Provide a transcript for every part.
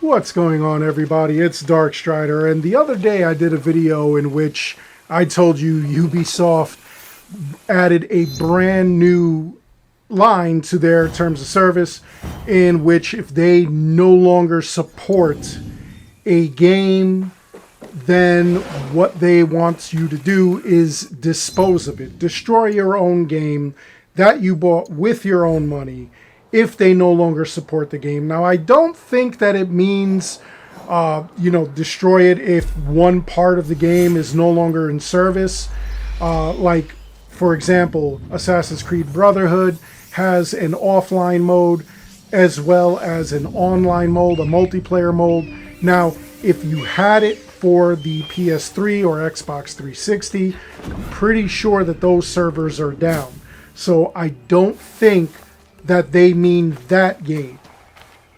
What's going on, everybody? It's Darkstrider, and the other day I did a video in which I told you Ubisoft added a brand new line to their terms of service in which if they no longer support a game, then what they want you to do is dispose of it. Destroy your own game that you bought with your own money if they no longer support the game. Now, I don't think that it means, destroy it if one part of the game is no longer in service. Like, for example, Assassin's Creed Brotherhood has an offline mode as well as an online mode, a multiplayer mode. Now, if you had it for the PS3 or Xbox 360, I'm pretty sure that those servers are down. So I don't think that they mean that game,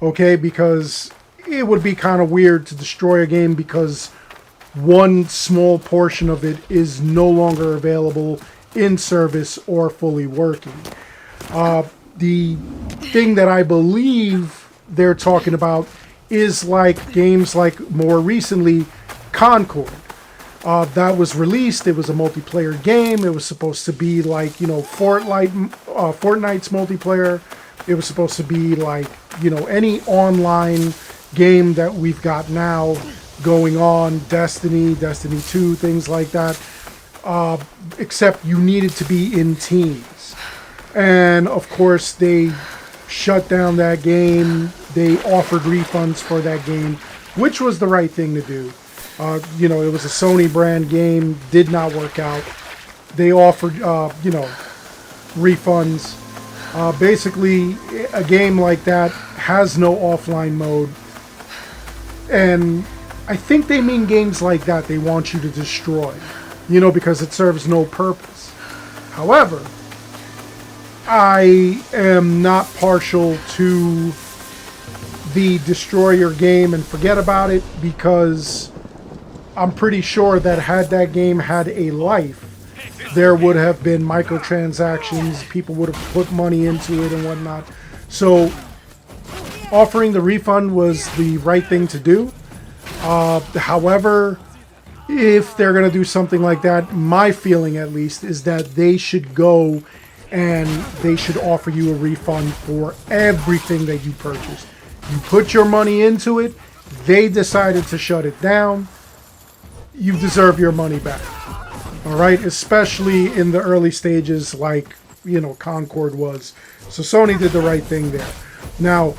okay? Because it would be kind of weird to destroy a game because one small portion of it is no longer available in service or fully working. The thing that I believe they're talking about is like games like more recently Concord. That was released. It was a multiplayer game. It was supposed to be like, Fortnite's multiplayer. It was supposed to be like, any online game that we've got now going on, Destiny 2, things like that. Except you needed to be in teams. And of course, they shut down that game. They offered refunds for that game, which was the right thing to do. It was a Sony brand game, did not work out. They offered, refunds. Basically, a game like that has no offline mode. And I think they mean games like that they want you to destroy, because it serves no purpose. However, I am not partial to the destroy your game and forget about it, because I'm pretty sure that had that game had a life, there would have been microtransactions, people would have put money into it and whatnot. So offering the refund was the right thing to do. However, if they're going to do something like that, my feeling at least is that they should go and they should offer you a refund for everything that you purchased. You put your money into it, they decided to shut it down, you deserve your money back. All right, especially in the early stages like, Concord was. So Sony did the right thing there. Now,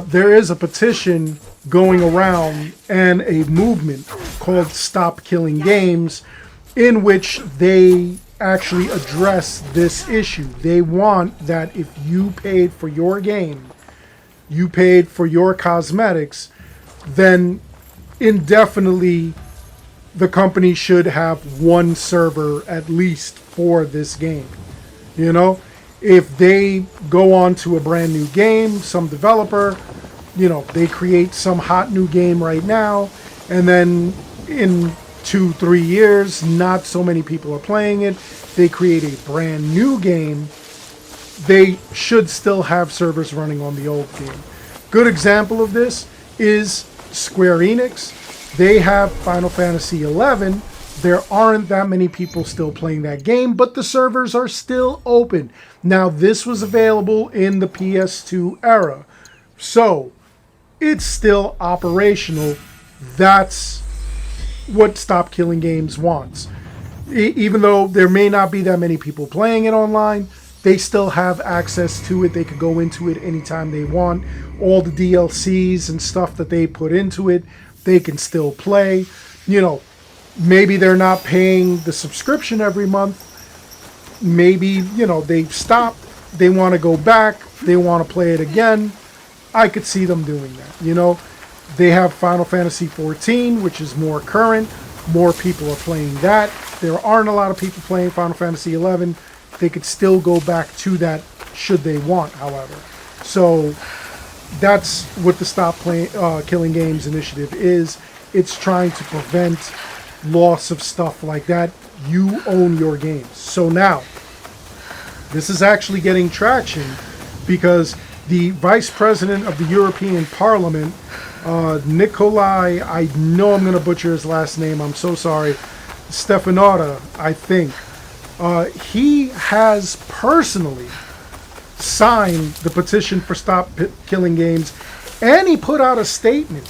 there is a petition going around and a movement called Stop Killing Games in which they actually address this issue. They want that if you paid for your game, you paid for your cosmetics, then indefinitely the company should have one server at least for this game. If they go on to a brand new game, some developer, they create some hot new game right now, and then in 2-3 years, not so many people are playing it, they create a brand new game, they should still have servers running on the old game. Good example of this is Square Enix. They have Final Fantasy XI. There aren't that many people still playing that game, but the servers are still open. Now, this was available in the PS2 era, so it's still operational. That's what Stop Killing Games wants. Even though there may not be that many people playing it online, they still have access to it. They could go into it anytime they want. All the DLCs and stuff that they put into it, they can still play. Maybe they're not paying the subscription every month. Maybe, they've stopped. They want to go back. They want to play it again. I could see them doing that. They have Final Fantasy XIV, which is more current. More people are playing that. There aren't a lot of people playing Final Fantasy XI. They could still go back to that should they want, however. So that's what the Stop Killing Games initiative is. It's trying to prevent loss of stuff like that. You own your games. So now, this is actually getting traction because the Vice President of the European Parliament Nikolai, I know I'm going to butcher his last name. I'm so sorry. Stefanota, I think. He has personally signed the petition for Stop Killing Games, and he put out a statement.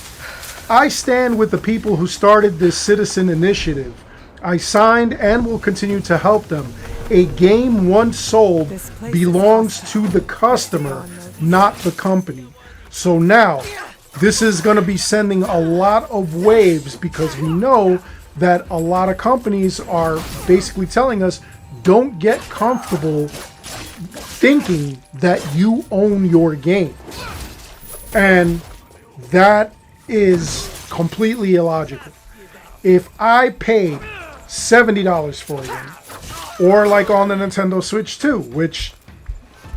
I stand with the people who started this citizen initiative. I signed and will continue to help them. A game once sold belongs to the customer, not the company. So now, this is going to be sending a lot of waves, because we know that a lot of companies are basically telling us, don't get comfortable thinking that you own your game. And that is completely illogical. If I paid $70 for a game, or like on the Nintendo Switch 2, which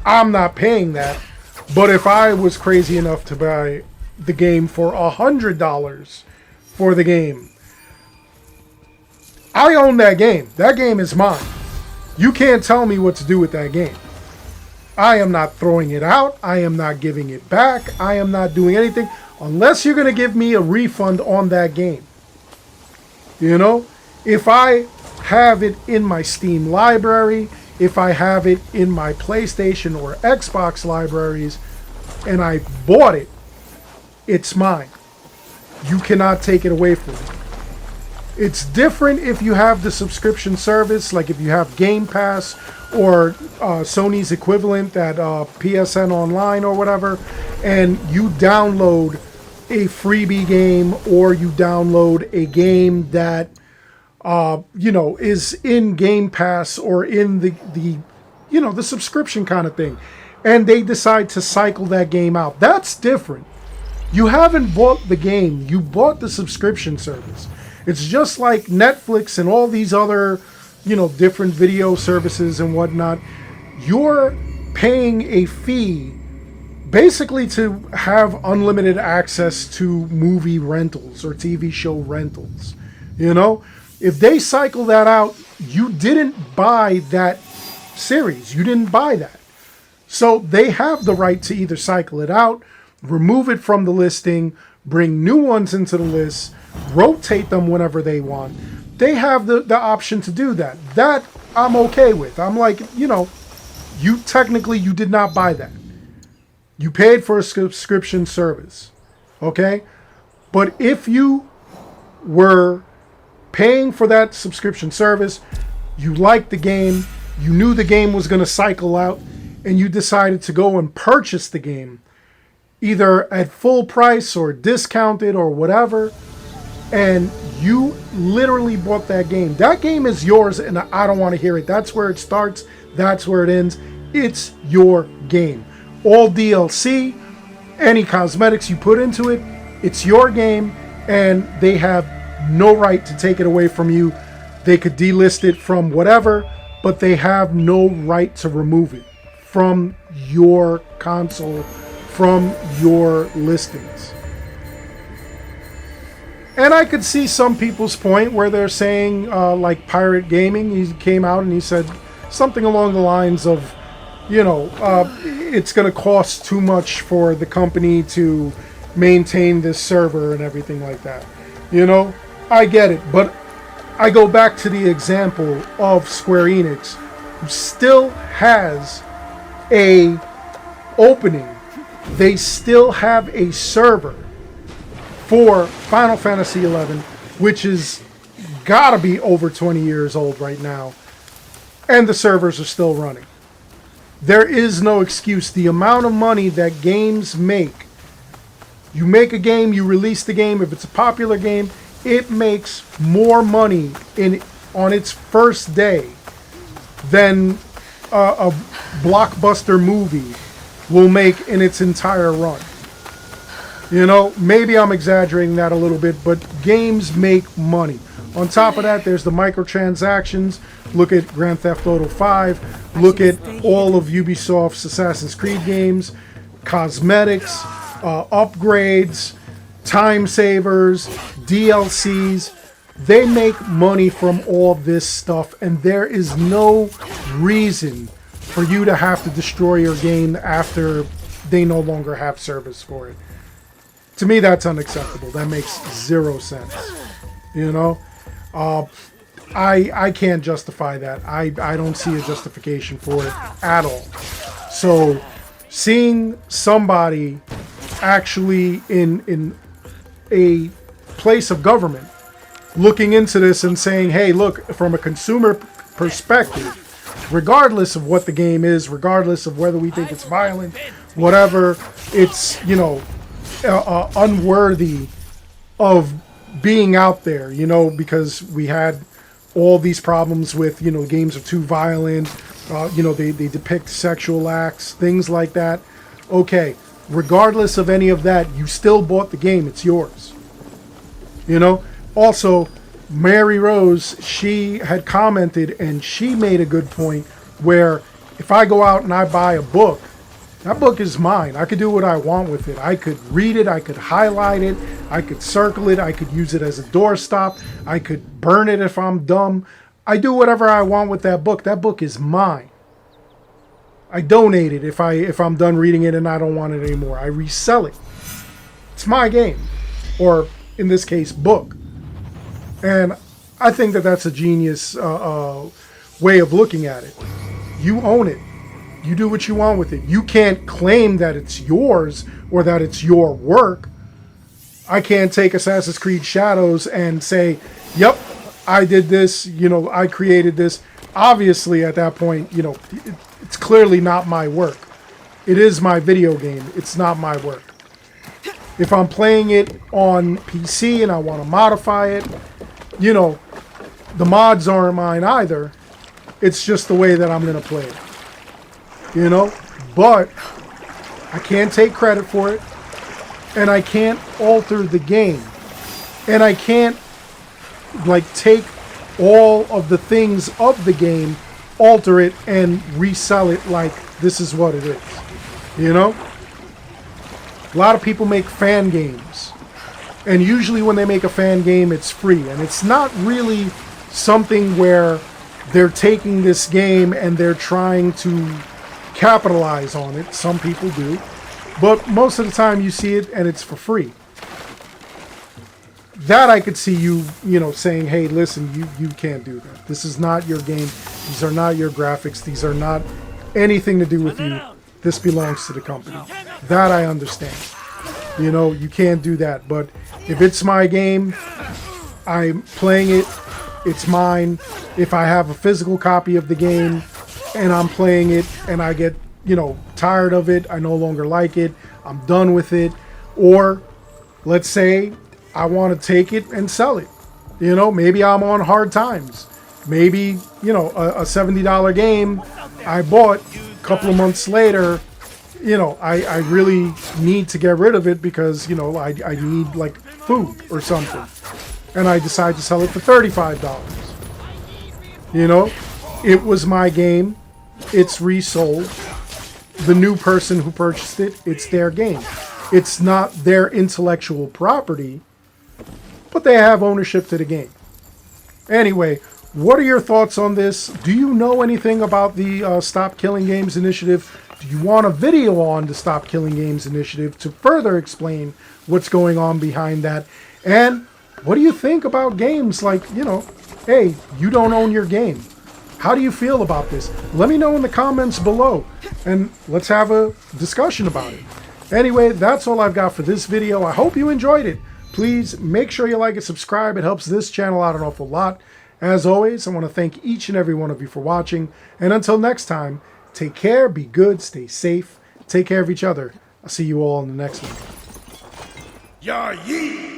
I'm not paying that, but if I was crazy enough to buy the game for $100 for the game, I own that game. That game is mine. You can't tell me what to do with that game. I am not throwing it out. I am not giving it back. I am not doing anything unless you're going to give me a refund on that game. You know, if I have it in my Steam library, if I have it in my PlayStation or Xbox libraries, and I bought it, it's mine. You cannot take it away from me. It's different if you have the subscription service, like if you have Game Pass or Sony's equivalent, that PSN Online or whatever, and you download a freebie game, or you download a game that you know, is in Game Pass or in the you know, the subscription kind of thing, and they decide to cycle that game out. That's different. You haven't bought the game, you bought the subscription service. It's just like Netflix and all these other, you know, different video services and whatnot. You're paying a fee basically to have unlimited access to movie rentals or TV show rentals. You know, if they cycle that out, you didn't buy that series. You didn't buy that. So they have the right to either cycle it out, remove it from the listing, bring new ones into the list, rotate them whenever they want. They have the option to do that. That I'm okay with. I'm like, you know, you technically, you did not buy that. You paid for a subscription service. Okay? But if you were paying for that subscription service, you liked the game, you knew the game was going to cycle out, and you decided to go and purchase the game, either at full price or discounted or whatever, and you literally bought that game is yours, and I don't want to hear it. That's where it starts, that's where it ends. It's your game. All DLC, any cosmetics you put into it, it's your game, and they have no right to take it away from you. They could delist it from whatever, but they have no right to remove it from your console, from your listings. And I could see some people's point where they're saying, like Pirate Gaming, he came out and he said something along the lines of, you know, it's going to cost too much for the company to maintain this server and everything like that. You know, I get it, but I go back to the example of Square Enix, who still has a opening. They still have a server for Final Fantasy XI, which is gotta be over 20 years old right now, and the servers are still running. There is no excuse. The amount of money that games make, you make a game, you release the game, if it's a popular game, it makes more money on its first day than a blockbuster movie will make in its entire run. You know, maybe I'm exaggerating that a little bit, but games make money. On top of that, there's the microtransactions. Look at Grand Theft Auto 5. Look at all of Ubisoft's Assassin's Creed games. Cosmetics, upgrades, time savers, DLCs. They make money from all this stuff, and there is no reason for you to have to destroy your game after they no longer have service for it. To me, that's unacceptable. That makes zero sense. You know, I can't justify that. I don't see a justification for it at all. So, seeing somebody actually in a place of government looking into this and saying, hey, look, from a consumer perspective, regardless of what the game is, regardless of whether we think it's violent, whatever, it's, you know, unworthy of being out there, you know, because we had all these problems with, you know, games are too violent, you know, they depict sexual acts, things like that. Okay, regardless of any of that, you still bought the game. It's yours. You know? Also, Mary Rose, she had commented, and she made a good point, where if I go out and I buy a book, that book is mine. I could do what I want with it. I could read it. I could highlight it. I could circle it. I could use it as a doorstop. I could burn it if I'm dumb. I do whatever I want with that book. That book is mine. I donate it if I'm done reading it and I don't want it anymore. I resell it. It's my game. Or, in this case, book. And I think that that's a genius way of looking at it. You own it. You do what you want with it. You can't claim that it's yours or that it's your work. I can't take Assassin's Creed Shadows and say, yep, I did this, you know, I created this. Obviously, at that point, you know, it's clearly not my work. It is my video game. It's not my work. If I'm playing it on PC and I want to modify it, you know, the mods aren't mine either. It's just the way that I'm going to play it. You know? But I can't take credit for it. And I can't alter the game. And I can't, like, take all of the things of the game, alter it, and resell it like this is what it is. You know? A lot of people make fan games. And usually when they make a fan game, it's free. And it's not really something where they're taking this game and they're trying to capitalize on it. Some people do. But most of the time you see it and it's for free. That I could see you know, saying, hey, listen, you can't do that. This is not your game. These are not your graphics. These are not anything to do with you. This belongs to the company. That I understand. You know, you can't do that. But if it's my game, I'm playing it, it's mine. If I have a physical copy of the game and I'm playing it and I get, you know, tired of it, I no longer like it, I'm done with it. Or let's say I want to take it and sell it. You know, maybe I'm on hard times. Maybe, you know, a $70 game I bought a couple of months later, you know, I really need to get rid of it because, you know, I need like food or something. And I decide to sell it for $35. You know, it was my game. It's resold. The new person who purchased it, it's their game. It's not their intellectual property, but they have ownership to the game. Anyway, what are your thoughts on this? Do you know anything about the Stop Killing Games initiative? Do you want a video on the Stop Killing Games initiative to further explain what's going on behind that? And what do you think about games like, you know, hey, you don't own your game? How do you feel about this? Let me know in the comments below, and let's have a discussion about it. Anyway, that's all I've got for this video. I hope you enjoyed it. Please make sure you like and subscribe. It helps this channel out an awful lot. As always, I want to thank each and every one of you for watching. And until next time, take care, be good, stay safe, take care of each other. I'll see you all in the next one. Yeah, yee!